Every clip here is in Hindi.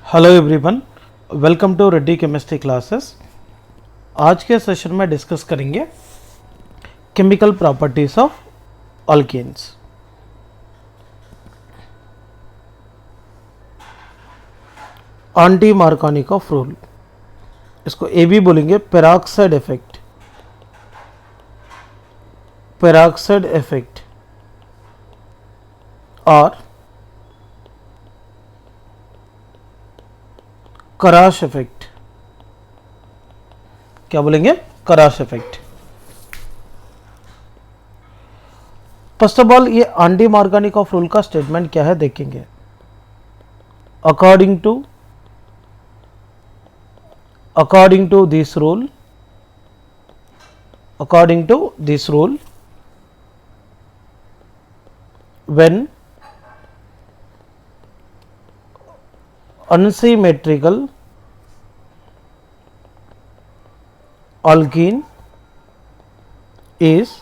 Hello everyone, welcome to Reddy chemistry classes. आज के सेशन में डिस्कस करेंगे chemical properties of alkenes. Anti Markovnikov rule, इसको ए भी बोलेंगे, पेरोक्साइड इफेक्ट। पेरोक्साइड इफेक्ट और कराश इफेक्ट। क्या बोलेंगे? Kharasch effect. First of all, ये एंटी मार्कोनिकॉफ रूल का स्टेटमेंट क्या है देखेंगे। According to this rule, when unsymmetrical alkene is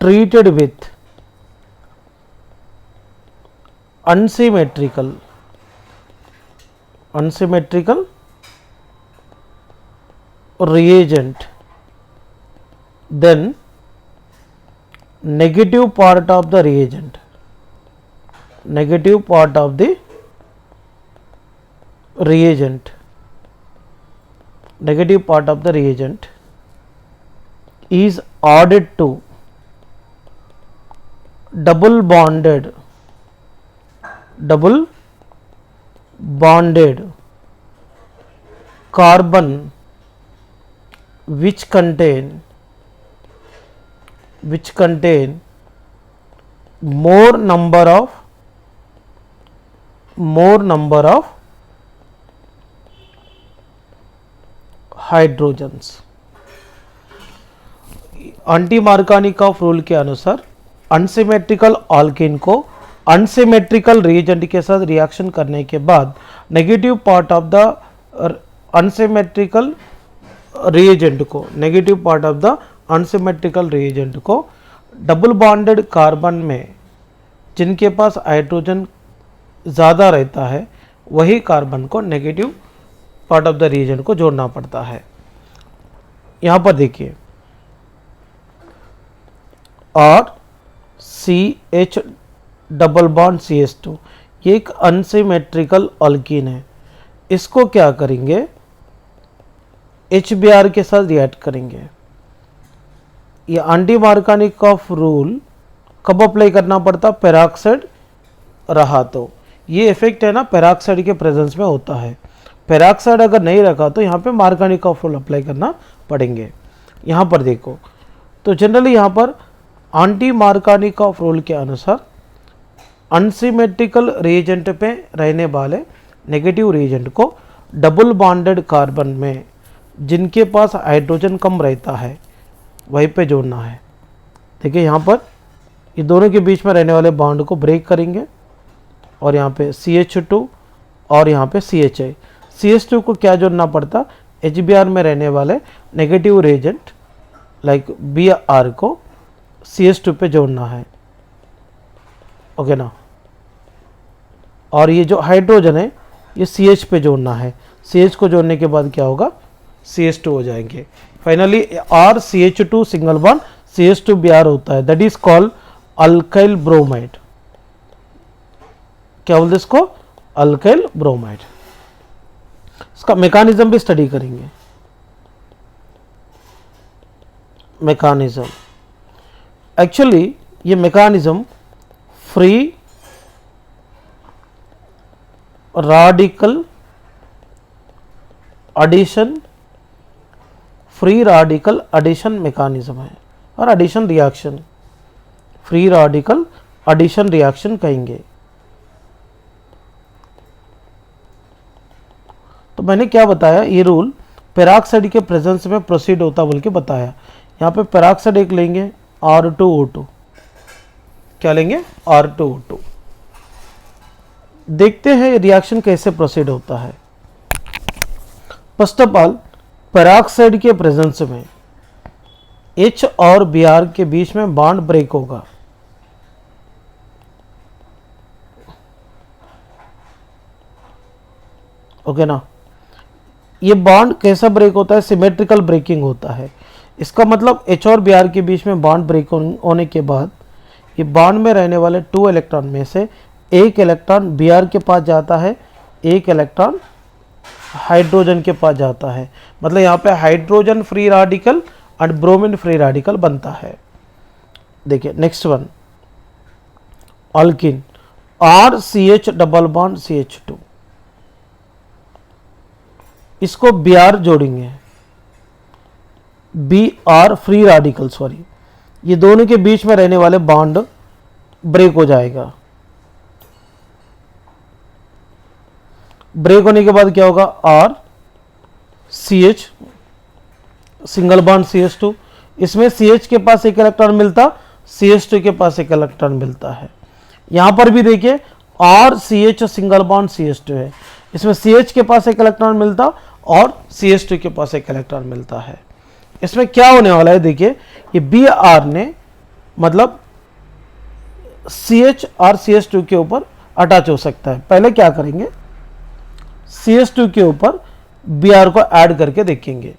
treated with unsymmetrical reagent, then negative part of the reagent is added to double bonded carbon which contain more number of hydrogens. Anti Markovnikov rule के अनुसार अनसिमेट्रिकल अल्केन को अनसिमेट्रिकल रिएजेंट के साथ रिएक्शन करने के बाद negative part of the unsymmetrical reagent को डबल बॉन्डेड कार्बन में जिनके पास हाइड्रोजन ज़्यादा रहता है वही कार्बन को negative part of the reagent को जोड़ना पड़ता है। यहाँ पर देखिए, और CH डबल बॉन्ड CH2, ये एक अनसिमेट्रिकल अल्कीन है। इसको क्या करेंगे? HBr के साथ रिएक्ट करेंगे। ये एंटी मार्कोनिकॉफ रूल कब अप्लाई करना पड़ता? पेरोक्साइड रहा तो। ये इफेक्ट है ना पेरोक्साइड के प्रेजेंस में होता है। पेरोक्साइड अगर नहीं रखा तो यहाँ पे मार्कोनिकॉफ रूल अप्लाई करना पड़ेंगे। यहाँ पर देखो तो जनरली यहाँ पर एंटी मार्कोनिकॉफ रूल के अनुसार अनसिमेट्रिकल रिएजेंट पे रहने वाले नेगेटिव रिएजेंट को डबल बॉन्डेड कार्बन में जिनके पास हाइड्रोजन कम रहता है वहीं पे जोड़ना है। देखिए यहाँ पर ये दोनों के बीच में रहने वाले बॉन्ड को ब्रेक करेंगे और यहाँ पे CH2 और यहाँ पे CHI। CH2 को क्या जोड़ना पड़ता? HBr में रहने वाले नेगेटिव रिएजेंट लाइक Br को CH2 पे जोड़ना है, ओके ना। और ये जो हाइड्रोजन है ये CH पे जोड़ना है। CH को जोड़ने के बाद क्या होगा? CH2 हो जाएंगे। Finally RCH2 single bond CH2Br होता है, that is called alkyl bromide. क्या बोलते इसको? Alkyl bromide. इसका मैकेनिज्म भी स्टडी करेंगे। मैकेनिज्म, एक्चुअली ये mechanism free radical addition mechanism है और addition reaction, free radical addition reaction कहेंगे। तो मैंने क्या बताया? ये रूल पेरोक्साइड के प्रेजेंस में प्रोसीड होता बोल के बताया। यहाँ पे पेरोक्साइड एक लेंगे R2O2। क्या लेंगे? R2O2। देखते हैं रिएक्शन कैसे प्रोसीड होता है। फर्स्ट ऑफ ऑल, पेरोक्साइड के प्रेजेंस में H और Br के बीच में बॉन्ड ब्रेक होगा। ओके ना। ये बॉन्ड कैसा ब्रेक होता है, सिमेट्रिकल ब्रेकिंग होता है। इसका मतलब H और Br के बीच में बॉन्ड ब्रेक होने के बाद ये बॉन्ड में रहने वाले 2 इलेक्ट्रॉन में से एक इलेक्ट्रॉन Br के पास जाता है, एक इलेक्ट्रॉन हाइड्रोजन के पास जाता है। मतलब यहाँ पे हाइड्रोजन फ्री रेडिकल और ब्रोमीन फ्री रेडिकल बनता है। देखिए next one, alkene, RCH double bond CH2, इसको Br जोड़ेंगे, Br फ्री रेडिकल, सॉरी, ये दोनों के बीच में रहने वाले बॉन्ड ब्रेक हो जाएगा। ब्रेक होने के बाद क्या होगा, RCH सिंगल बॉन्ड CH2, इसमें CH के पास एक इलेक्ट्रॉन मिलता, CH2 के पास एक इलेक्ट्रॉन मिलता है। यहां पर भी देखिए RCH सिंगल बॉन्ड CH2 है, इसमें CH के पास एक इलेक्ट्रॉन मिलता और CH2 के पास एक इलेक्ट्रॉन मिलता है। इसमें क्या होने वाला है, देखिए ये Br ने मतलब CH और CH2 के ऊपर अटैच हो सकता है। पहले क्या करेंगे, CH2 के ऊपर Br को ऐड करके देखेंगे।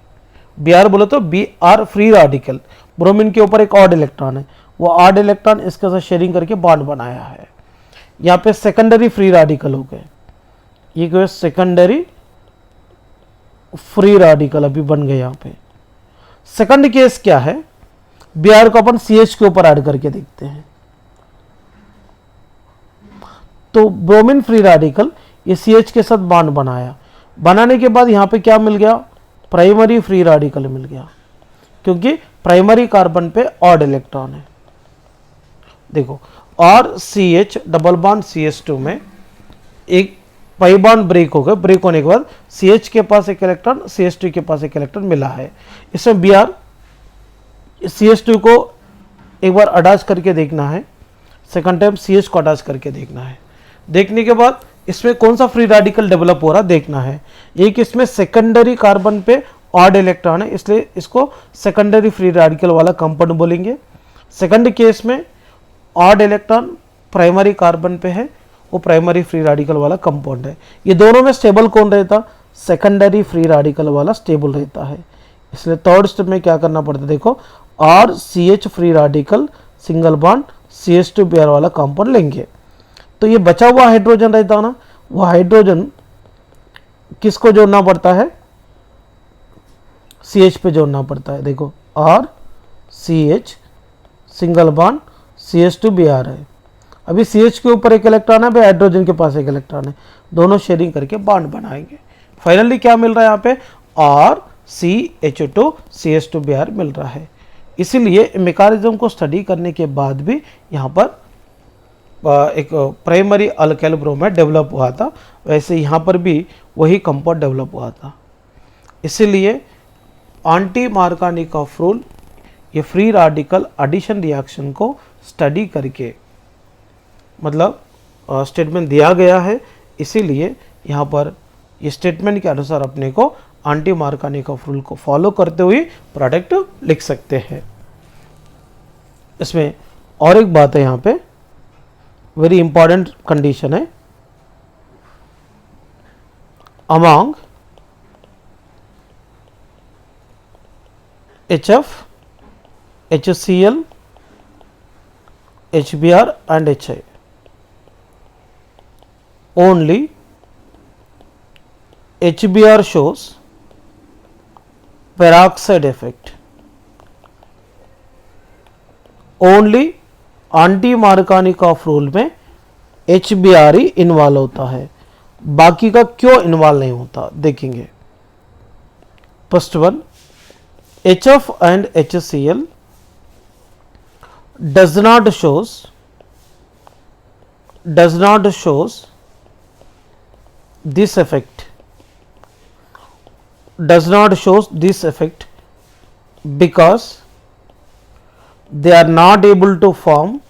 Br बोले तो Br फ्री रेडिकल, ब्रोमीन के ऊपर एक ऑड इलेक्ट्रॉन है, वो ऑड इलेक्ट्रॉन इसके साथ शेयरिंग करके बॉन्ड बनाया है। यहाँ पे सेकेंडरी फ्री रेडिकल हो गए, ये क्या सेकेंडरी फ्री रेडिकल अभी बन गए। यहाँ पे सेकंड केस क्या है, Br को अपन CH के ऊपर ऐड करके देखते हैं, तो ब्रोमीन फ्री रेडिकल ये CH के साथ बॉन्ड बनाया, बनाने के बाद यहाँ पे क्या मिल गया, प्राइमरी फ्री रेडिकल मिल गया, क्योंकि प्राइमरी कार्बन पे ऑड इलेक्ट्रॉन है। देखो और CH डबल बॉन्ड CH2 में एक पाई बॉन्ड ब्रेक हो गया, ब्रेक होने के बाद CH के पास एक इलेक्ट्रॉन, CH2 के पास एक इलेक्ट्रॉन मिला है। इसमें Br CH2 को एक बार अटैच करके देखना है, सेकंड टाइम CH को अटैच करके देखना है। देखने के बाद इसमें कौन सा फ्री रेडिकल डेवलप हो रहा देखना है। एक इसमें सेकेंडरी कार्बन पे ऑड इलेक्ट्रॉन है, इसलिए इसको सेकेंडरी फ्री रेडिकल वाला कंपाउंड बोलेंगे। सेकंड केस में ऑड इलेक्ट्रॉन प्राइमरी कार्बन पे है, वो प्राइमरी फ्री रेडिकल वाला कंपाउंड है। ये दोनों में स्टेबल कौन रहता, सेकेंडरी फ्री रेडिकल वाला स्टेबल रहता है। इसलिए थर्ड स्टेप में क्या करना पड़ता है, देखो RCH free radical single bond CH2 Br वाला कंपाउंड लेंगे। तो ये बचा हुआ हाइड्रोजन रहता ना, वो हाइड्रोजन किसको जोड़ना पड़ता है, CH पे जोड़ना पड़ता है। देखो RCH single bond CH2 Br है, अभी CH के ऊपर एक इलेक्ट्रॉन है, हाइड्रोजन के पास एक इलेक्ट्रॉन है, दोनों शेयरिंग करके बॉन्ड बनाएंगे। फाइनली क्या मिल रहा है यहाँ पे, RCH2 CH2 Br मिल रहा है। इसीलिए मैकेनिज्म को स्टडी करने के बाद भी यहाँ पर एक प्राइमरी अल्काइल ब्रोमाइड डेवलप हुआ था, वैसे यहाँ पर भी वही कंपाउंड डेवलप हुआ था। इसीलिए एंटी मार्कोनिकॉफ रूल ये फ्री रेडिकल एडिशन रिएक्शन को स्टडी करके मतलब स्टेटमेंट दिया गया है, इसीलिए यहाँ पर ये स्टेटमेंट के अनुसार अपने को एंटी मार्कोनिकॉफ रूल को फॉलो करते हुए प्रोडक्ट लिख सकते हैं। इसमें और एक बात है, यहाँ पे वेरी इंपॉर्टेंट कंडीशन है, among HF, HCl, HBr and HI only HBr shows peroxide effect, only anti Markovnikov rule में HBr ही इन्वॉल्व होता है, बाकी का क्यों इन्वॉल्व नहीं होता देखेंगे। First one, HF and HCl does not shows this effect, does not shows this effect because they are not able to form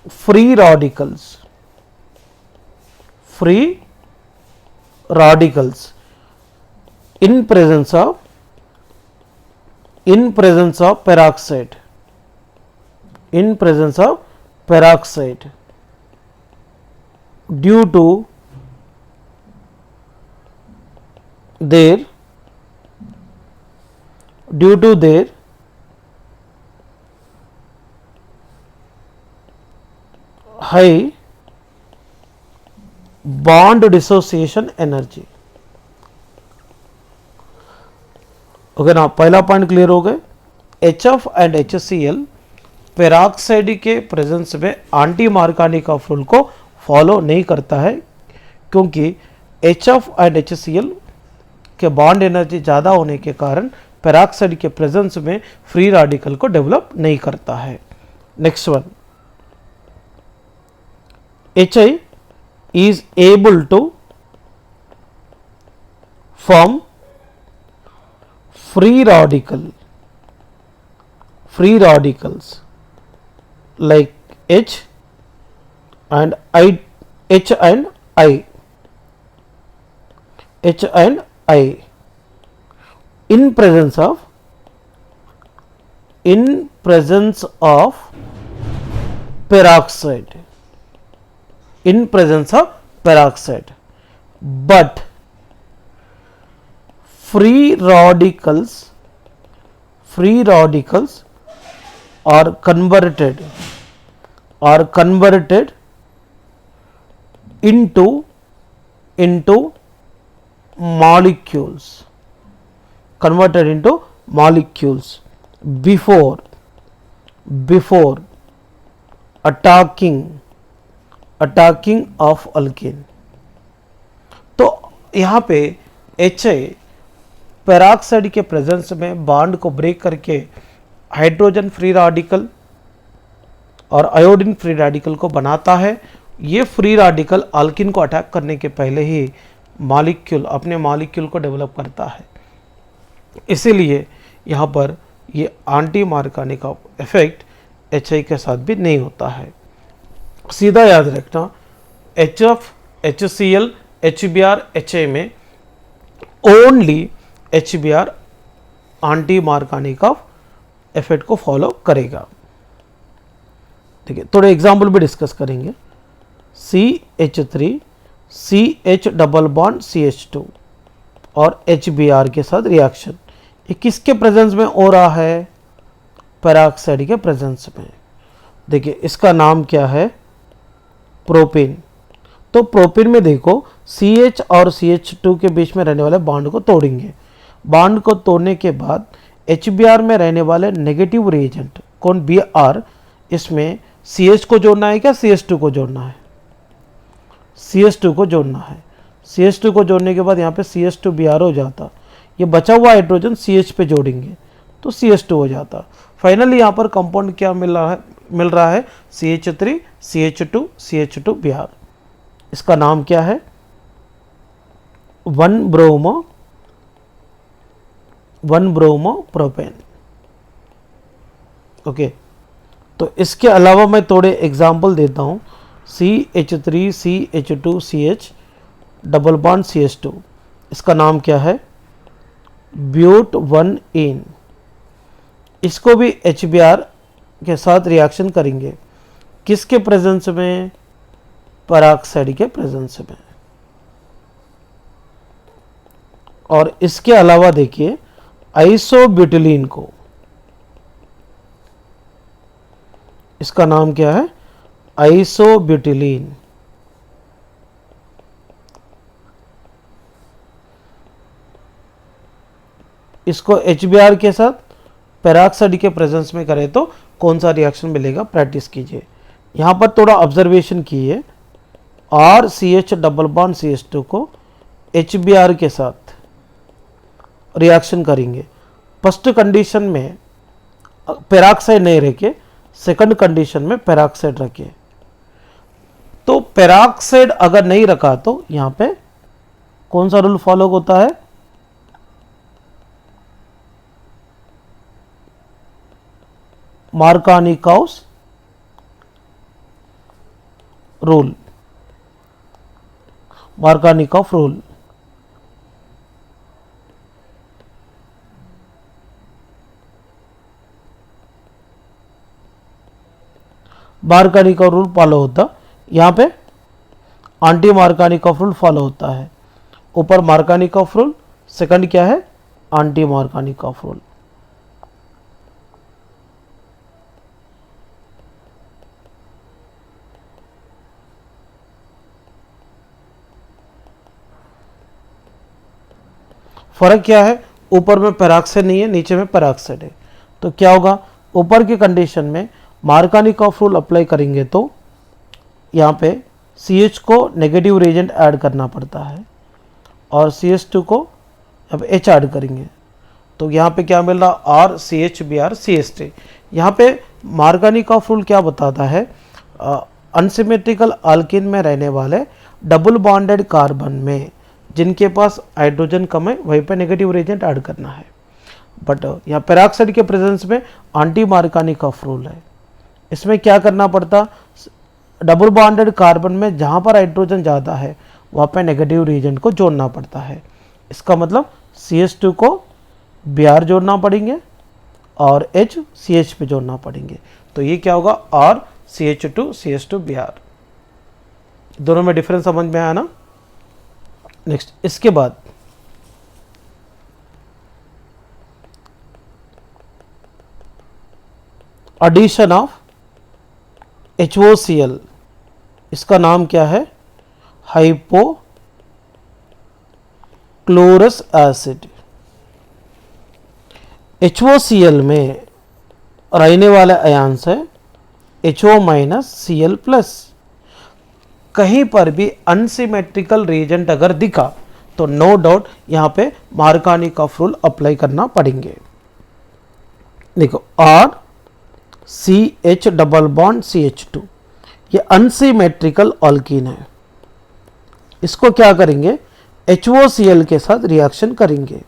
free radicals in presence of peroxide, peroxide due to their high bond dissociation energy. Okay ना, पहला पॉइंट क्लियर हो गए. HF एंड HCl पेरोक्साइड के प्रेजेंस में एंटी मार्कोनिकॉफ रूल को फॉलो नहीं करता है, क्योंकि HF एंड HCl के बॉन्ड एनर्जी ज़्यादा होने के कारण पेरोक्साइड के प्रेजेंस में फ्री रेडिकल को डेवलप नहीं करता है. Next one, HI is able to form free radicals like H and I in presence of peroxide, but free radicals are converted into molecules before attacking of alkene. तो यहाँ पे HI पेरोक्साइड के प्रेजेंस में बॉन्ड को ब्रेक करके हाइड्रोजन फ्री रेडिकल और आयोडीन फ्री रेडिकल को बनाता है. ये फ्री रेडिकल अल्किन को अटैक करने के पहले ही अपने मॉलिक्यूल को डेवलप करता है. इसीलिए यहाँ पर ये एंटी मार्कोनिकॉफ इफेक्ट HI के साथ भी नहीं होता है. सीधा याद रखना, HF, HCl, HBr, HI में only HBr anti Markovnikov effect को फॉलो करेगा. ठीक है, थोड़े एग्जाम्पल भी डिस्कस करेंगे. CH3 CH double bond CH2 और HBr के साथ रिएक्शन, ये किसके प्रेजेंस में हो रहा है? पेरोक्साइड के प्रेजेंस में. देखिए इसका नाम क्या है? प्रोपेन. तो प्रोपेन में देखो CH और CH2 के बीच में रहने वाले बॉन्ड को तोड़ेंगे. बॉन्ड को तोड़ने के बाद HBr में रहने वाले नेगेटिव रिएजेंट कौन? Br. इसमें CH को जोड़ना है क्या CH2 को जोड़ना है? CH2 को जोड़ना है. CH2 को जोड़ने के बाद यहाँ पे CH2Br हो जाता. ये बचा हुआ हाइड्रोजन CH पे जोड़ेंगे तो CH2 हो जाता. फाइनली यहाँ पर कंपाउंड क्या मिल रहा है? CH3 CH2 CH2Br. इसका नाम क्या है? 1 ब्रोमो प्रोपेन. ओके, तो इसके अलावा मैं थोड़े एग्जाम्पल देता हूँ. CH3 CH2 CH double bond CH2, इसका नाम क्या है? ब्यूट-1-इन. इसको भी HBr के साथ रिएक्शन करेंगे. किसके प्रेजेंस में? पेरोक्साइड के प्रेजेंस में. और इसके अलावा देखिए आइसोब्यूटिलीन को, इसका नाम क्या है? आइसोब्यूटिलीन. इसको HBr के साथ पेरोक्साइड के प्रेजेंस में करें तो कौन सा रिएक्शन मिलेगा? प्रैक्टिस कीजिए. यहाँ पर थोड़ा ऑब्जर्वेशन कीजिए. और CH डबल बॉन्ड CH2 को HBr के साथ रिएक्शन करेंगे. फर्स्ट कंडीशन में पेरोक्साइड नहीं रखे, सेकंड कंडीशन में पेरोक्साइड रखे. तो पेरोक्साइड अगर नहीं रखा तो यहाँ पे कौन सा रूल फॉलो होता है? Markovnikov rule. Markovnikov rule. Markovnikov rule follow होता, यहाँ पे एंटी मार्कानिकॉफ रूल फॉलो होता है। ऊपर मार्कानिकॉफ रूल, सेकंड क्या है, एंटी मार्कानिकॉफ रूल। फर्क क्या है, ऊपर में पेरोक्साइड नहीं है, नीचे में पेरोक्साइड है। तो क्या होगा, ऊपर की कंडीशन में मार्कानिकॉफ रूल अप्लाई करेंगे तो यहाँ पे CH को नेगेटिव रिएजेंट ऐड करना पड़ता है और CH2 को अब H ऐड करेंगे। तो यहाँ पे क्या मिल रहा, RCH CH3। यहाँ पे मार्कानिकॉफ रूल क्या बताता है, अनसिमेट्रिकल अल्कीन में रहने वाले डबल बॉन्डेड कार्बन में जिनके पास हाइड्रोजन कम है वहीं पे नेगेटिव रिएजेंट ऐड करना है। बट यहाँ पेरोक्साइड के प्रेजेंस में एंटी मार्कानिकॉफ रूल है। इसमें क्या करना पड़ता, डबल बॉन्डेड कार्बन में जहाँ पर हाइड्रोजन ज़्यादा है वहाँ पे नेगेटिव रिएजेंट को जोड़ना पड़ता है। इसका मतलब CH2 को Br जोड़ना पड़ेंगे और H CH पे जोड़ना पड़ेंगे। तो ये क्या होगा, RCH2 CH2 Br। दोनों में डिफरेंस समझ में आया ना। नेक्स्ट, इसके बाद एडिशन ऑफ HOCl, इसका नाम क्या है, हाइपोक्लोरस एसिड। HOCl में रहने वाले आयन्स है HO Cl+। कहीं पर भी अनसिमेट्रिकल रिएजेंट अगर दिखा तो नो डाउट यहाँ पे मार्कानिकॉफ रूल अप्लाई करना पड़ेंगे। देखो RCH डबल बॉन्ड CH2, ये अनसिमेट्रिकल अल्कीन है। इसको क्या करेंगे, HOCl के साथ रिएक्शन करेंगे।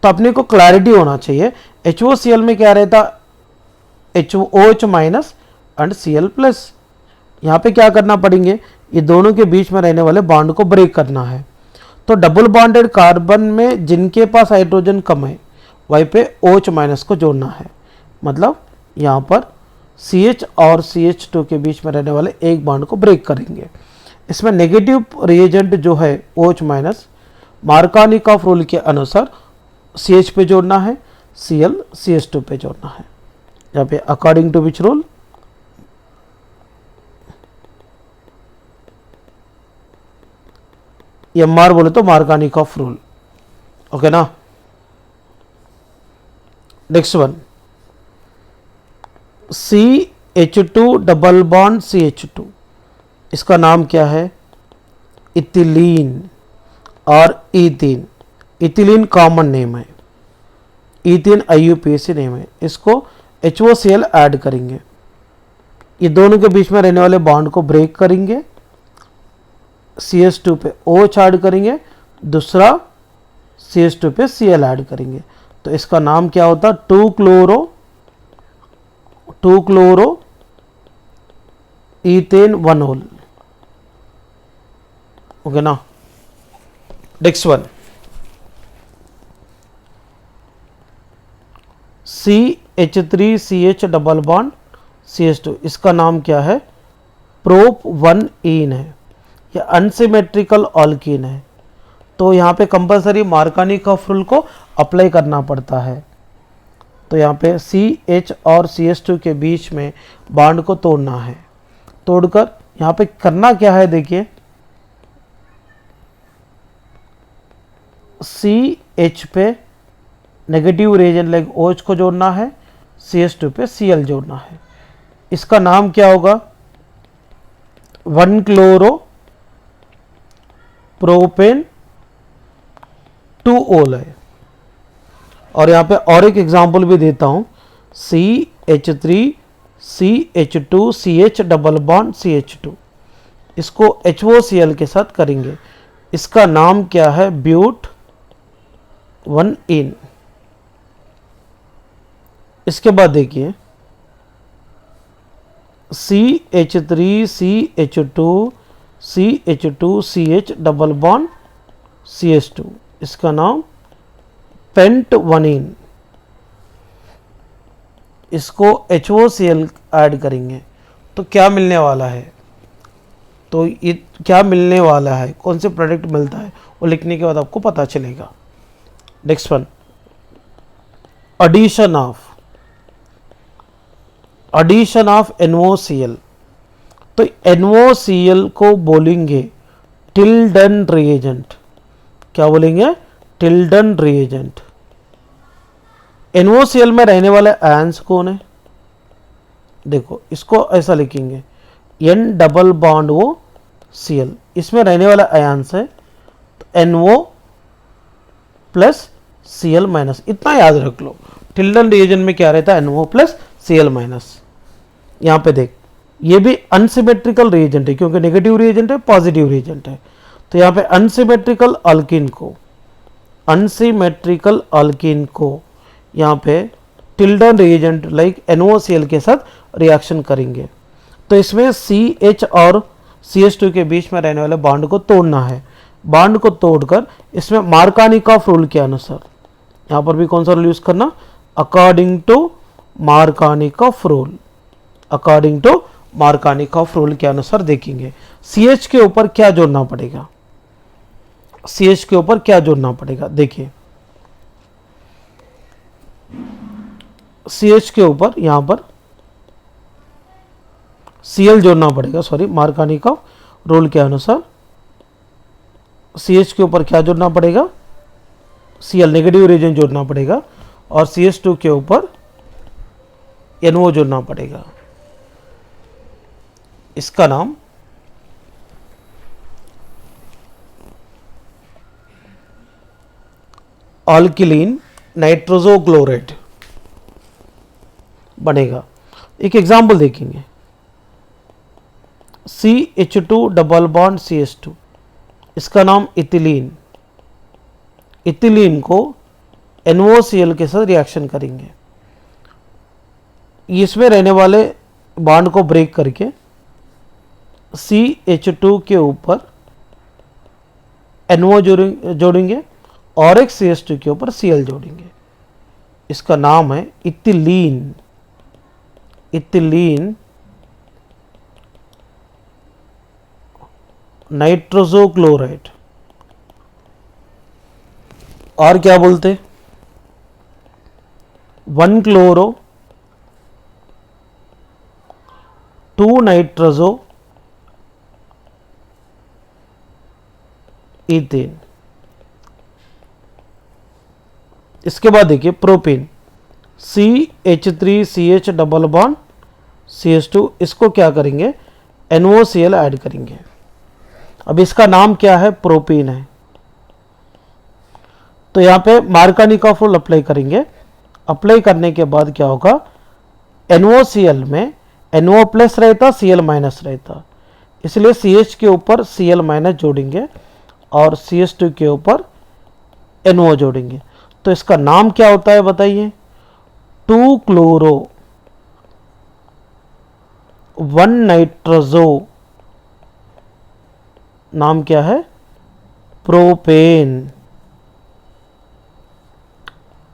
तो अपने को क्लैरिटी होना चाहिए, HOCl में क्या रहता, OH- एंड Cl+। यहाँ पे क्या करना पड़ेंगे, ये दोनों के बीच में रहने वाले बॉन्ड को ब्रेक करना है। तो डबल बॉन्डेड कार्बन में जिनके पास हाइड्रोजन कम है वहीं पे OH- को जोड़ना है। मतलब यहाँ पर CH और CH2 के बीच में रहने वाले एक बॉन्ड को ब्रेक करेंगे। इसमें नेगेटिव रिएजेंट जो है OH- मार्कानिकॉफ रूल के अनुसार CH पे जोड़ना है, Cl CH2 पे जोड़ना है। यहाँ पे according to which rule, MR बोले तो मार्कानिकॉफ रूल। ओके ना। Next one, CH2 double bond CH2, इसका नाम क्या है, इथिलीन और ईथीन। इथिलीन कॉमन नेम है, ईथीन IUPAC नेम है। इसको HOCl ऐड करेंगे, ये दोनों के बीच में रहने वाले बॉन्ड को ब्रेक करेंगे, CH2 पे OH ऐड करेंगे, दूसरा CH2 पे Cl ऐड करेंगे। तो इसका नाम क्या होता, 2 क्लोरो ईथेन 1-ol। ओके ना। Next one, CH3CH double bond CH2, इसका नाम क्या है, प्रोप-1-ene है। यह अनसिमेट्रिकल अल्कीन है। तो यहाँ पे कंपलसरी मार्कानिकॉफ रूल को अप्लाई करना पड़ता है। तो यहाँ पे CH और CH2 के बीच में बॉन्ड को तोड़ना है। तोड़कर यहाँ पे करना क्या है, देखिए CH पे नेगेटिव रिएजेंट लाइक OH को जोड़ना है, CH2 पे Cl जोड़ना है। इसका नाम क्या होगा, 1 क्लोरो प्रोपेन 2-ol है। और यहाँ पे और एक एग्जांपल भी देता हूँ, CH3CH2CH डबल बॉन्ड CH2, इसको HOCl के साथ करेंगे। इसका नाम क्या है, ब्यूट-1-ene। इसके बाद देखिए CH3CH2CH2CH डबल बॉन्ड CH2, इसका नाम पेंट-1-ene। इसको HOCl ऐड करेंगे तो क्या मिलने वाला है, तो ये क्या मिलने वाला है, कौन से प्रोडक्ट मिलता है वो लिखने के बाद आपको पता चलेगा। Next one, addition of NaCl। तो NaCl को बोलेंगे टिल्डन रिएजेंट। क्या बोलेंगे? Tilden reagent. NaCl में रहने वाले आयंस कौन है? देखो इसको ऐसा लिखेंगे N double bond O Cl, इसमें रहने वाला आयंस है तो NO प्लस Cl माइनस, इतना याद रख लो। टिल्डन रिएजेंट में क्या रहता है? NO plus Cl minus. यहाँ पे देख, ये भी अनसिमेट्रिकल रिएजेंट है क्योंकि नेगेटिव रिएजेंट है, पॉजिटिव रिएजेंट है। तो यहाँ पे अनसिमेट्रिकल अल्कीन को यहाँ पे टिल्डन रिएजेंट लाइक NaCl के साथ रिएक्शन करेंगे। तो इसमें CH और CH2 के बीच में रहने वाले बॉन्ड को तोड़ना है। बॉन्ड को तोड़कर इसमें मार्कानिकॉफ रूल के अनुसार, यहाँ पर भी कौन सा रूल यूज करना? अकॉर्डिंग टू मार्कानिकॉफ रूल के अनुसार देखेंगे CH के ऊपर क्या जोड़ना पड़ेगा। देखिए CH के ऊपर यहाँ पर Cl जोड़ना पड़ेगा, सॉरी, मार्कानिकॉफ रूल के अनुसार CH के ऊपर क्या जोड़ना पड़ेगा? Cl नेगेटिव रिएजेंट जोड़ना पड़ेगा और CH2 के ऊपर NO जोड़ना पड़ेगा। इसका नाम अल्किलीन नाइट्रोजोक्लोराइड बनेगा। एक एग्जाम्पल देखेंगे, CH2 डबल बॉन्ड CH2, इसका नाम इथिलीन। इथिलीन को NaCl के साथ रिएक्शन करेंगे, इसमें रहने वाले बॉन्ड को ब्रेक करके CH2 के ऊपर NO जोड़ेंगे और एक CH2 के ऊपर Cl जोड़ेंगे। इसका नाम है इथिलीन नाइट्रोजोक्लोराइड। और क्या बोलते? 1 क्लोरो 2 नाइट्रोजो इथेन। इसके बाद देखिए propane, CH3CH double bond CH2, इसको क्या करेंगे? NaCl ऐड करेंगे। अब इसका नाम क्या है? प्रोपेन है। तो यहाँ पे मार्कानिकॉफ रूल अप्लाई करेंगे। अप्लाई करने के बाद क्या होगा? NaCl में NO प्लस रहता, Cl माइनस रहता, इसलिए CH के ऊपर Cl माइनस जोड़ेंगे और CH2 के ऊपर NO जोड़ेंगे। तो इसका नाम क्या होता है बताइए? 2 क्लोरो 1 नाइट्रोजो, नाम क्या है? प्रोपेन।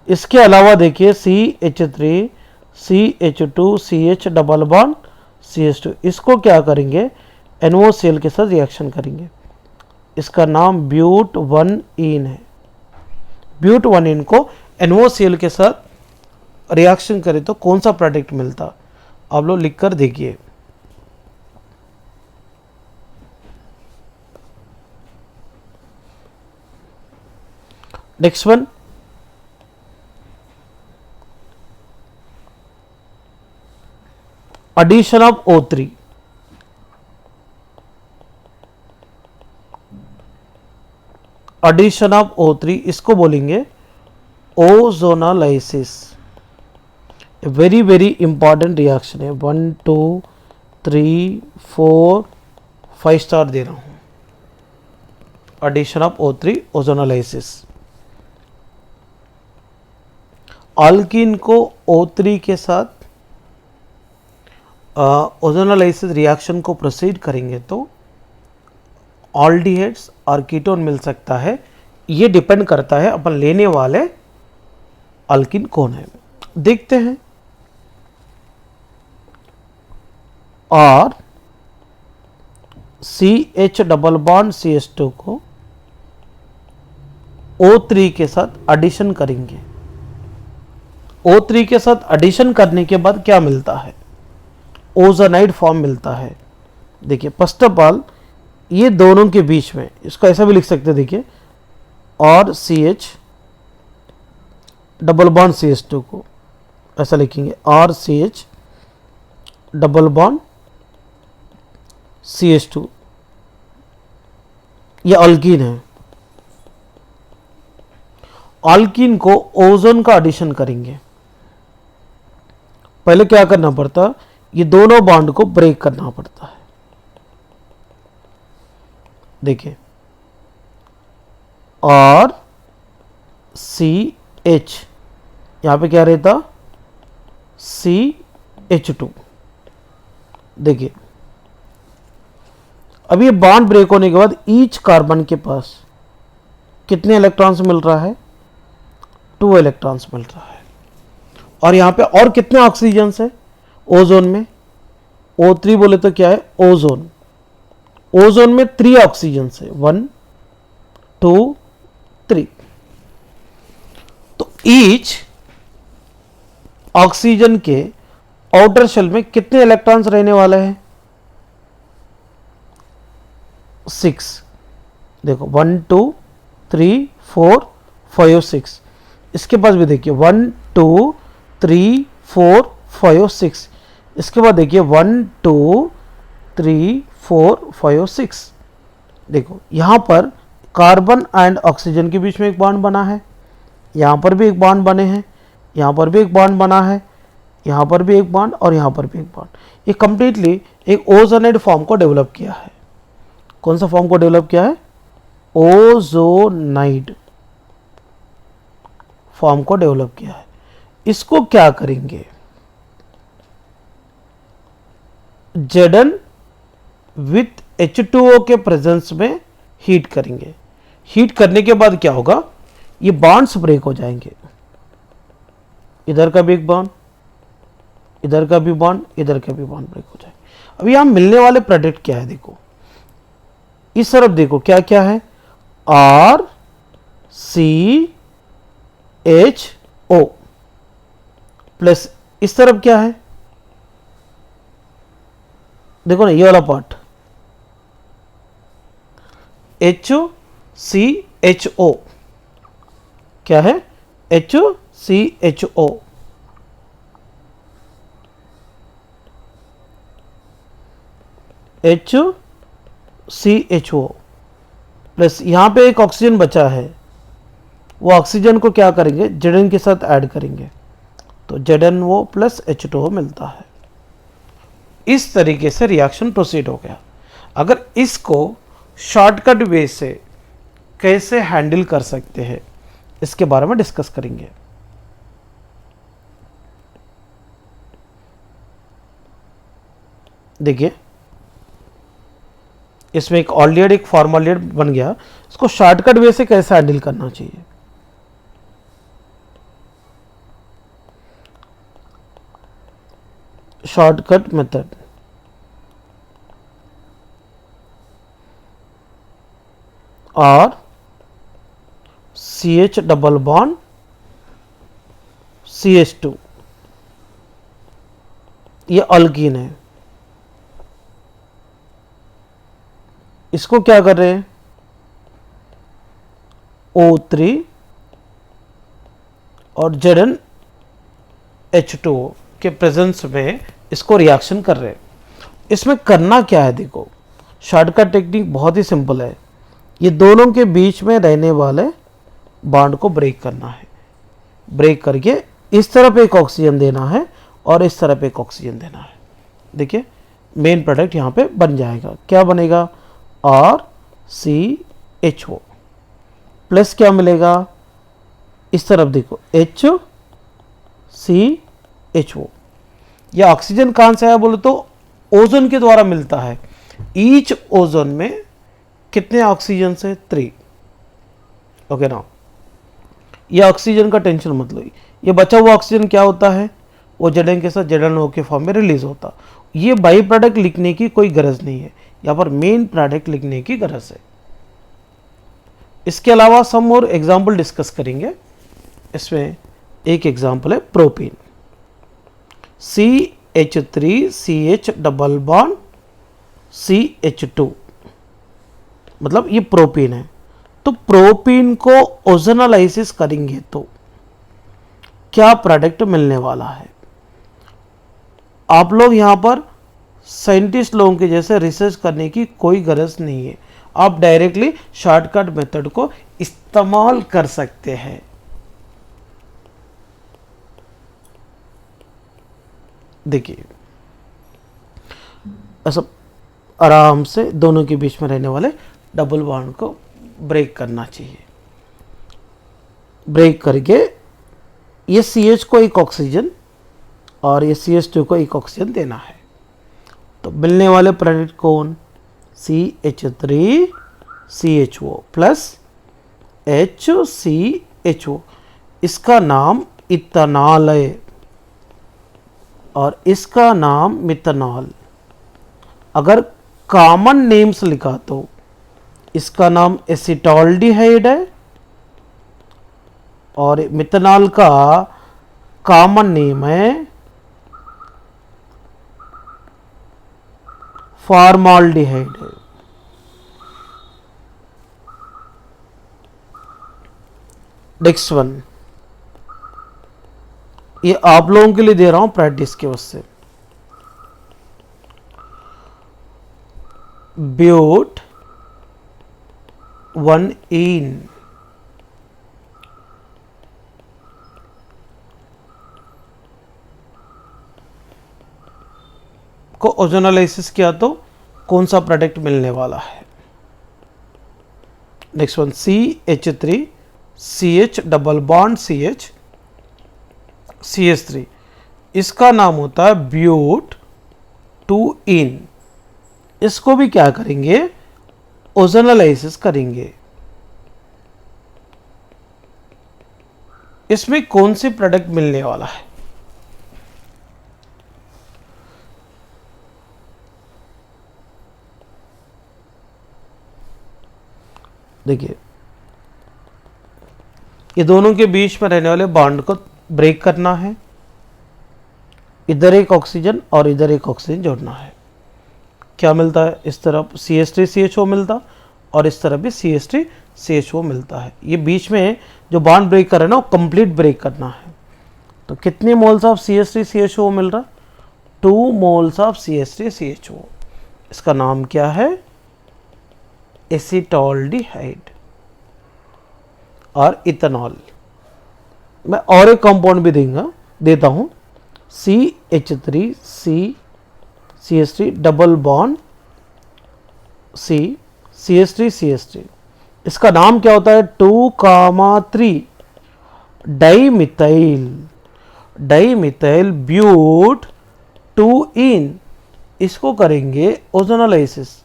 इसके अलावा देखिए CH3 CH2 CH double bond CH2, इसको क्या करेंगे? NaCl के साथ रिएक्शन करेंगे। इसका नाम ब्यूट-1-ईन है। ब्यूट-1-ईन को NaCl के साथ रिएक्शन करें तो कौन सा प्रोडक्ट मिलता? आप लोग लिख कर देखिए। Next one, addition of O3। addition of O3 इसको बोलेंगे ओजोनालाइसिस। वेरी वेरी इंपॉर्टेंट रिएक्शन है। 1 2 3 4 5 स्टार दे रहा हूं। addition of O3 ओजोनालाइसिस। अल्कीन को O3 के साथ ओजोनालाइसिस रिएक्शन को प्रोसीड करेंगे तो ऑल्डिहाइड्स और कीटोन मिल सकता है। ये डिपेंड करता है अपन लेने वाले अल्कीन कौन है। देखते हैं और CH डबल बॉन्ड CH2 को O3 के साथ एडिशन करेंगे। O3 के साथ एडिशन करने के बाद क्या मिलता है? ओजोनाइड फॉर्म मिलता है। देखिए फर्स्ट ऑफ ऑल ये दोनों के बीच में, इसको ऐसा भी लिख सकते हैं, देखिए और CH डबल बॉन्ड CH2 को ऐसा लिखेंगे, और CH डबल बॉन्ड CH2, ये अल्कीन है। अल्कीन को ओजोन का एडिशन करेंगे। पहले क्या करना पड़ता, ये दोनों बॉन्ड को ब्रेक करना पड़ता है। देखिए और CH, यहां पे क्या रहता, CH2। देखिए अब ये बॉन्ड ब्रेक होने के बाद ईच कार्बन के पास कितने इलेक्ट्रॉन्स मिल रहा है? 2 इलेक्ट्रॉन्स मिल रहा है। और यहां पे और कितने ऑक्सीजन है ओजोन में? O3 बोले तो क्या है? ओजोन। ओजोन में 3 ऑक्सीजन है, 1 2 3। तो ईच ऑक्सीजन के आउटर शेल में कितने इलेक्ट्रॉन्स रहने वाले हैं? 6। देखो 1 2 3 4 5 6। इसके पास भी देखिए 1 2 3 4 5 6। इसके बाद देखिए 1 2 3 4 5 6। देखो यहां पर कार्बन एंड ऑक्सीजन के बीच में एक बॉन्ड बना है, यहां पर भी एक बॉन्ड बने हैं, यहां पर भी एक बॉन्ड बना है, यहां पर भी एक बॉन्ड और यहां पर भी एक बॉन्ड। ये कंप्लीटली एक ओजोनाइड फॉर्म को डेवलप किया है। कौन सा फॉर्म को डेवलप किया है? ओजोनाइड फॉर्म को डेवलप किया है। इसको क्या करेंगे? Zn विथ H2O के प्रेजेंस में हीट करेंगे। हीट करने के बाद क्या होगा? ये बॉन्ड्स ब्रेक हो जाएंगे। इधर का भी एक बॉन्ड, इधर का भी बॉन्ड, इधर का भी बॉन्ड ब्रेक हो जाएंगे। अब यहां मिलने वाले प्रोडक्ट क्या है? देखो इस तरफ देखो क्या क्या है, RCHO प्लस इस तरफ क्या है? देखो ना ये वाला पार्ट HCHO क्या है? HCHO। HCHO प्लस यहां पे एक ऑक्सीजन बचा है, वो ऑक्सीजन को क्या करेंगे? Zn के साथ ऐड करेंगे, तो ZnO प्लस H2O मिलता है। इस तरीके से रिएक्शन प्रोसीड हो गया। अगर इसको शॉर्टकट वे से कैसे हैंडल कर सकते हैं इसके बारे में डिस्कस करेंगे। देखिए इसमें एक ऑल्डिहाइड एक फॉर्माल्डिहाइड बन गया, इसको शॉर्टकट वे से कैसे हैंडल करना चाहिए। शॉर्टकट मेथड, और CH डबल बॉन्ड CH2, ये अल्कीन है। इसको क्या कर रहे हैं? O3 और ZnH2O के प्रेजेंस में इसको रिएक्शन कर रहे हैं। इसमें करना क्या है? देखो शॉर्टकट टेक्निक बहुत ही सिंपल है। ये दोनों के बीच में रहने वाले बॉन्ड को ब्रेक करना है। ब्रेक करके इस तरफ एक ऑक्सीजन देना है और इस तरफ एक ऑक्सीजन देना है। देखिए मेन प्रोडक्ट यहाँ पे बन जाएगा। क्या बनेगा? RCHO प्लस क्या मिलेगा? इस तरफ देखो HCHO। यह ऑक्सीजन कहाँ से आया बोले तो ओजोन के द्वारा मिलता है। ईच ओजोन में कितने ऑक्सीजन से? 3। ओके ना, ये ऑक्सीजन का टेंशन मत लो। ये बचा हुआ ऑक्सीजन क्या होता है? वो Zn के साथ ZnO के फॉर्म में रिलीज होता। ये बाई प्रोडक्ट लिखने की कोई गरज नहीं है, यहाँ पर मेन प्रोडक्ट लिखने की गरज है। इसके अलावा सम और एग्जाम्पल डिस्कस करेंगे। इसमें एक एग्जाम्पल है propene, CH3CH double bond CH2, मतलब ये प्रोपीन है। तो प्रोपीन को ओजोनलाइसिस करेंगे तो क्या प्रोडक्ट मिलने वाला है। आप लोग यहां पर साइंटिस्ट लोगों के जैसे रिसर्च करने की कोई गरज नहीं है, आप डायरेक्टली शॉर्टकट मेथड को इस्तेमाल कर सकते हैं। देखिए ऐसा आराम से दोनों के बीच में रहने वाले डबल बॉन्ड को ब्रेक करना चाहिए। ब्रेक करके ये CH को एक ऑक्सीजन और ये CH2 को एक ऑक्सीजन देना है। तो मिलने वाले प्रोडक्ट कौन, CH3CHO प्लस HCHO, इसका नाम इथेनॉल है और इसका नाम मिथेनॉल। अगर कॉमन नेम्स लिखा तो इसका नाम एसिटॉल्डिहाइड है और मिथेनॉल का कॉमन नेम है फॉर्माल्डिहाइड है। नेक्स्ट वन, ये आप लोगों के लिए दे रहा हूं प्रैक्टिस के वजह से। ब्यूट 1इन को ओजोनलाइसिस किया तो कौन सा प्रोडक्ट मिलने वाला है। Next one, CH3CH double bond CH3, इसका नाम होता है ब्यूट 2इन। इसको भी क्या करेंगे, ओजोनलाइसिस करेंगे। इसमें कौन से प्रोडक्ट मिलने वाला है। देखिए ये दोनों के बीच में रहने वाले बॉन्ड को ब्रेक करना है, इधर एक ऑक्सीजन और इधर एक ऑक्सीजन जोड़ना है। क्या मिलता है, इस तरफ CH3CHO मिलता और इस तरफ भी CH3CHO मिलता है। ये बीच में जो बॉन्ड ब्रेक कर रहे हैं ना वो कंप्लीट ब्रेक करना है। तो कितने मोल्स ऑफ CH3CHO मिल रहा, 2 मोल्स ऑफ CH3CHO। इसका नाम क्या है, एसिटॉल्डिहाइड और इथेनॉल। मैं और एक कंपाउंड भी देता हूं, CH3CH3 डबल बॉन्ड CH3CH3। इसका नाम क्या होता है, 2,3 डाइमिथाइल ब्यूट 2इन। इसको करेंगे ओजोनलाइसिस।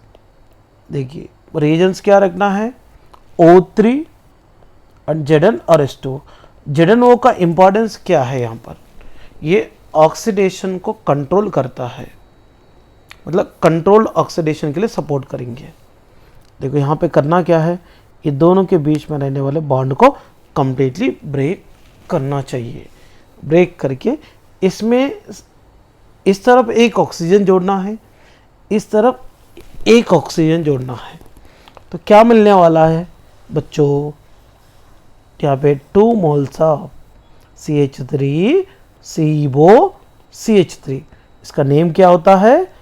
देखिए रिएजेंट्स क्या रखना है, O3 और Zn और H2। Zn-O का इंपॉर्टेंस क्या है, यहाँ पर ये ऑक्सीडेशन को कंट्रोल करता है, मतलब कंट्रोल ऑक्सीडेशन के लिए सपोर्ट करेंगे। देखो यहाँ पे करना क्या है, ये दोनों के बीच में रहने वाले बॉन्ड को कंप्लीटली ब्रेक करना चाहिए। ब्रेक करके इसमें इस तरफ एक ऑक्सीजन जोड़ना है, इस तरफ एक ऑक्सीजन जोड़ना है। तो क्या मिलने वाला है बच्चों, यहाँ पे 2 मोल्स ऑफ CH3COCH3। इसका नेम क्या होता है,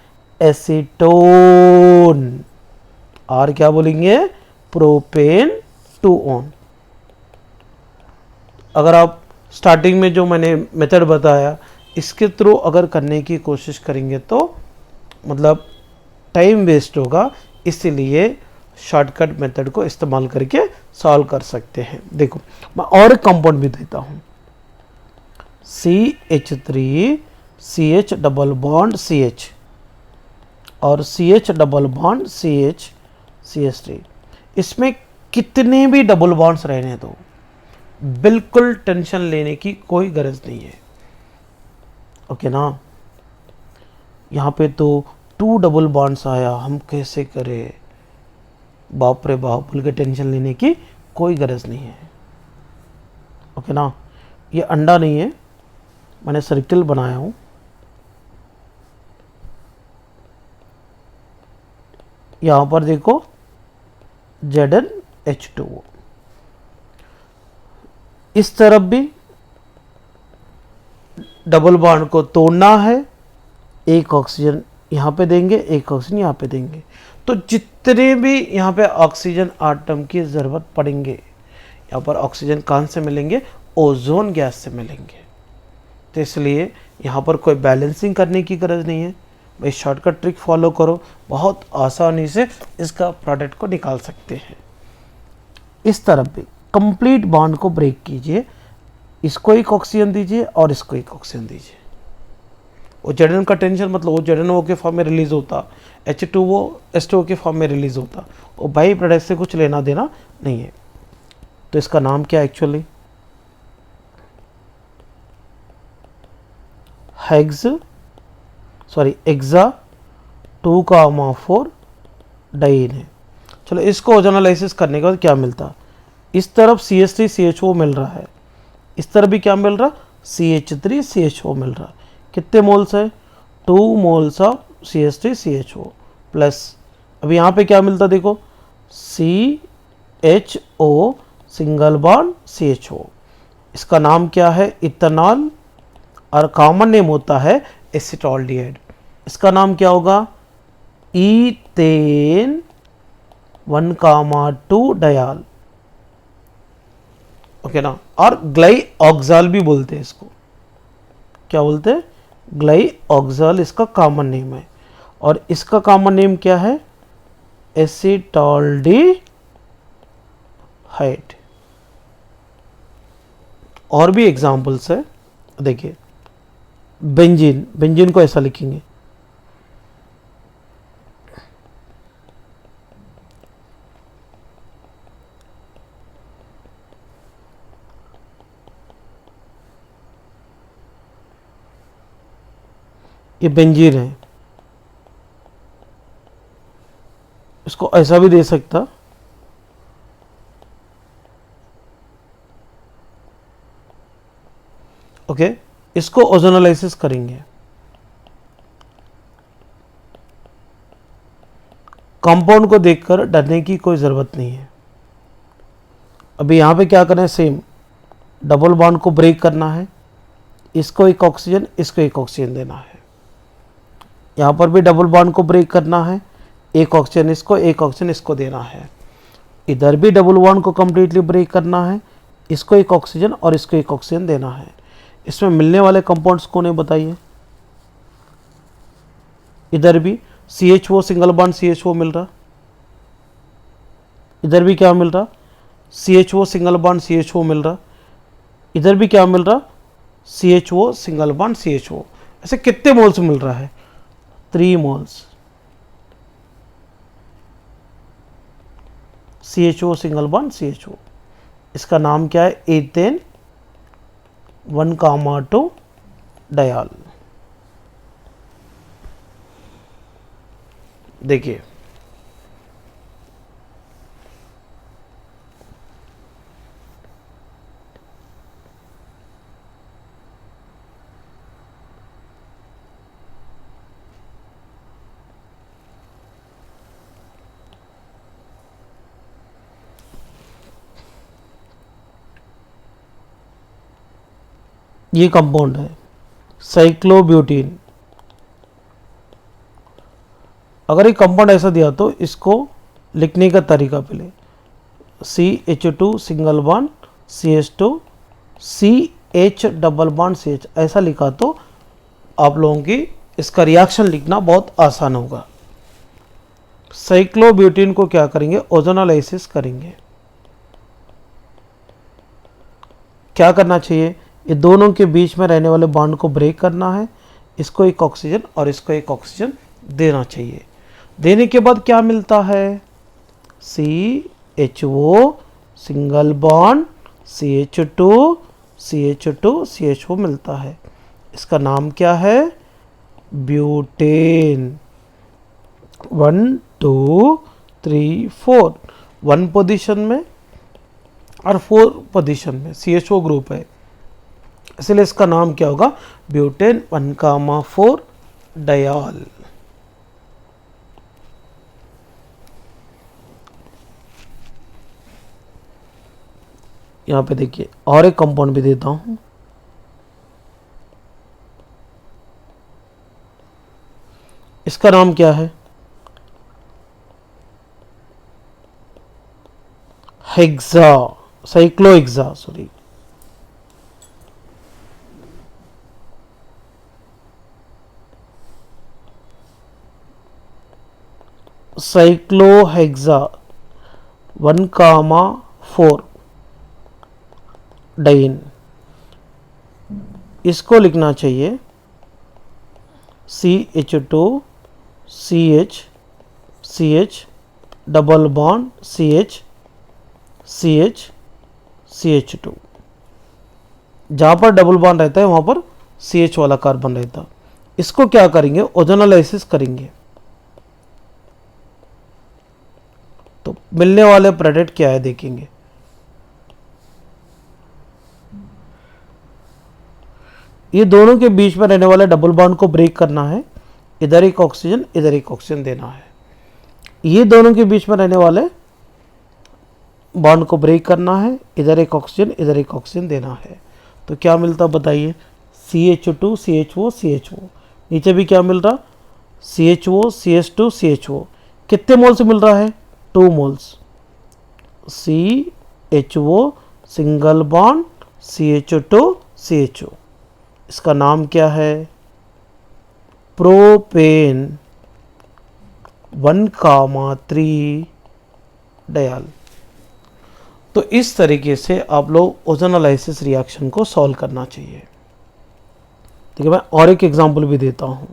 एसीटोन, और क्या बोलेंगे, प्रोपेन 2-on। अगर आप स्टार्टिंग में जो मैंने मेथड बताया इसके थ्रू अगर करने की कोशिश करेंगे तो मतलब टाइम वेस्ट होगा, इसीलिए शॉर्टकट मेथड को इस्तेमाल करके सॉल्व कर सकते हैं। देखो मैं और एक कंपाउंड भी देता हूं, CH3CH डबल बॉन्ड CH और CH डबल बॉन्ड CH3। इसमें कितने भी डबल बॉन्ड्स रहने दो, बिल्कुल टेंशन लेने की कोई गरज नहीं है, ओके ना। यहाँ पे तो 2 डबल बॉन्ड्स आया, हम कैसे करें? बाप रे बाप, बोल के टेंशन लेने की कोई गरज नहीं है। ओके ना, ये अंडा नहीं है, मैंने सर्किल बनाया हूँ। यहाँ पर देखो ZnH2O, इस तरफ भी डबल बॉन्ड को तोड़ना है, एक ऑक्सीजन यहाँ पे देंगे, एक ऑक्सीजन यहाँ पे देंगे, तो जितने भी यहाँ पे ऑक्सीजन आटम की ज़रूरत पड़ेंगे, यहाँ पर ऑक्सीजन कहाँ से मिलेंगे? ओजोन गैस से मिलेंगे। तो इसलिए यहाँ पर कोई बैलेंसिंग करने की गरज नहीं है भाई, शॉर्टकट ट्रिक फॉलो करो, बहुत आसानी से इसका प्रोडक्ट को निकाल सकते हैं। इस तरफ भी कंप्लीट बॉन्ड को ब्रेक कीजिए, इसको एक ऑक्सीजन दीजिए और इसको एक ऑक्सीजन दीजिए। वो Zn का टेंशन मतलब वो ZnO के फॉर्म में रिलीज होता, H2O H2O के फॉर्म में रिलीज होता, वो बाई प्रोडक्ट से कुछ लेना देना नहीं है। तो इसका नाम क्या है एक्चुअली? हेक्सा 2,4 डाइन है। चलो इसको ओजोनालाइसिस करने के बाद क्या मिलता? इस तरफ CH3CHO मिल रहा है, इस तरफ भी क्या मिल रहा? CH3CHO मिल रहा। कितने मोल्स है? 2 मोल्स ऑफ CH3CHO प्लस, अभी यहाँ पे क्या मिलता देखो, CHO सिंगल बॉन्ड CHO, इसका नाम क्या है? इथेनॉल, और कॉमन नेम होता है एसिटॉल्डिहाइड। इसका नाम क्या होगा? Ethane 1,2 dial. ओके ना, और ग्लाइऑक्साल भी बोलते हैं इसको, क्या बोलते हैं? ग्लाइऑक्साल इसका कॉमन नेम है, और इसका कॉमन नेम क्या है? एसिटॉल्डिहाइड। और भी एग्जांपल्स है, देखिए बेंजीन, बेंजीन को ऐसा लिखेंगे, ये बेंजीन है, इसको ऐसा भी दे सकता, ओके। इसको ओजोनालाइसिस करेंगे, कंपाउंड को देखकर डरने की कोई ज़रूरत नहीं है। अभी यहाँ पे क्या करना है? सेम डबल बॉन्ड को ब्रेक करना है, इसको एक ऑक्सीजन, इसको एक ऑक्सीजन देना है। यहाँ पर भी डबल बॉन्ड को ब्रेक करना है, एक ऑक्सीजन इसको, एक ऑक्सीजन इसको देना है। इधर भी डबल बॉन्ड को कम्प्लीटली ब्रेक करना है, इसको एक ऑक्सीजन और इसको एक ऑक्सीजन देना है। इसमें मिलने वाले कंपाउंड्स कौन है बताइए? इधर भी CHO सिंगल बॉन्ड CHO मिल रहा, इधर भी क्या मिल रहा? CHO सिंगल बॉन्ड CHO मिल रहा, इधर भी क्या मिल रहा? CHO single bond CHO। ऐसे कितने मोल्स मिल रहा है? 3 moles CHO single bond CHO। इसका नाम क्या है? Ethane 1,2 dial. देखिए ये कंपाउंड है साइक्लोब्यूटीन। अगर ये कंपाउंड ऐसा दिया तो इसको लिखने का तरीका पहले CH2 single bond CH2 CH double bond CH ऐसा लिखा तो आप लोगों की इसका रिएक्शन लिखना बहुत आसान होगा। साइक्लोब्यूटीन को क्या करेंगे? ओजोनालाइसिस करेंगे। क्या करना चाहिए? ये दोनों के बीच में रहने वाले बॉन्ड को ब्रेक करना है, इसको एक ऑक्सीजन और इसको एक ऑक्सीजन देना चाहिए। देने के बाद क्या मिलता है? CHO single bond CH2 CH2 CHO मिलता है। इसका नाम क्या है? ब्यूटेन 1 2 3 4 1 पोजीशन में और 4 पोजीशन में CHO ग्रुप है, इसलिए इसका नाम क्या होगा, ब्यूटेन 1,4 डायल। यहां पे देखिए और एक कंपाउंड भी देता हूं, इसका नाम क्या है, हेक्सा साइक्लोहेक्सा सॉरी साइक्लोहेक्सा 1,4 डाइन। इसको लिखना चाहिए CH2 CH CH double bond CH CH CH2। जहाँ पर डबल बॉन्ड रहता है वहाँ पर CH वाला कार्बन रहता है। इसको क्या करेंगे, ओजोनोलाइसिस करेंगे तो मिलने वाले प्रोडक्ट क्या है देखेंगे। ये दोनों के बीच में रहने वाले डबल बॉन्ड को ब्रेक करना है, इधर एक ऑक्सीजन इधर एक ऑक्सीजन देना है। ये दोनों के बीच में रहने वाले बॉन्ड को ब्रेक करना है, इधर एक ऑक्सीजन इधर एक ऑक्सीजन देना है। तो क्या मिलता बताइए, CH2 CHO CHO, नीचे भी क्या मिल रहा, CHO CH2 CHO। कितने मोल से मिल रहा है, 2 moles. CHO single bond CH2 CHO, इसका नाम क्या है, प्रोपेन 1,3 डायल। तो इस तरीके से आप लोग ओजोनोलाइसिस रिएक्शन को सॉल्व करना चाहिए। ठीक है, मैं और एक एग्जांपल भी देता हूं।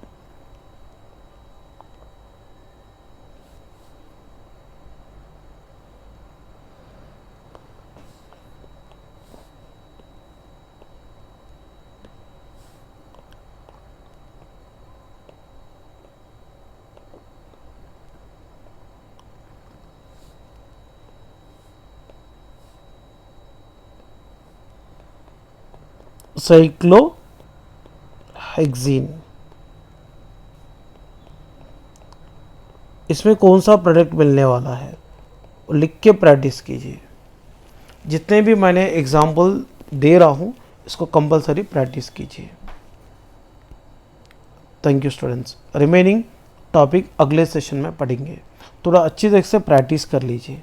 साइक्लोहेक्सीन, इसमें कौन सा प्रोडक्ट मिलने वाला है लिख के प्रैक्टिस कीजिए। जितने भी मैंने एग्जाम्पल दे रहा हूं इसको कंपलसरी प्रैक्टिस कीजिए। Thank you students, remaining topic अगले सेशन में पढ़ेंगे, थोड़ा अच्छी तरह से प्रैक्टिस कर लीजिए।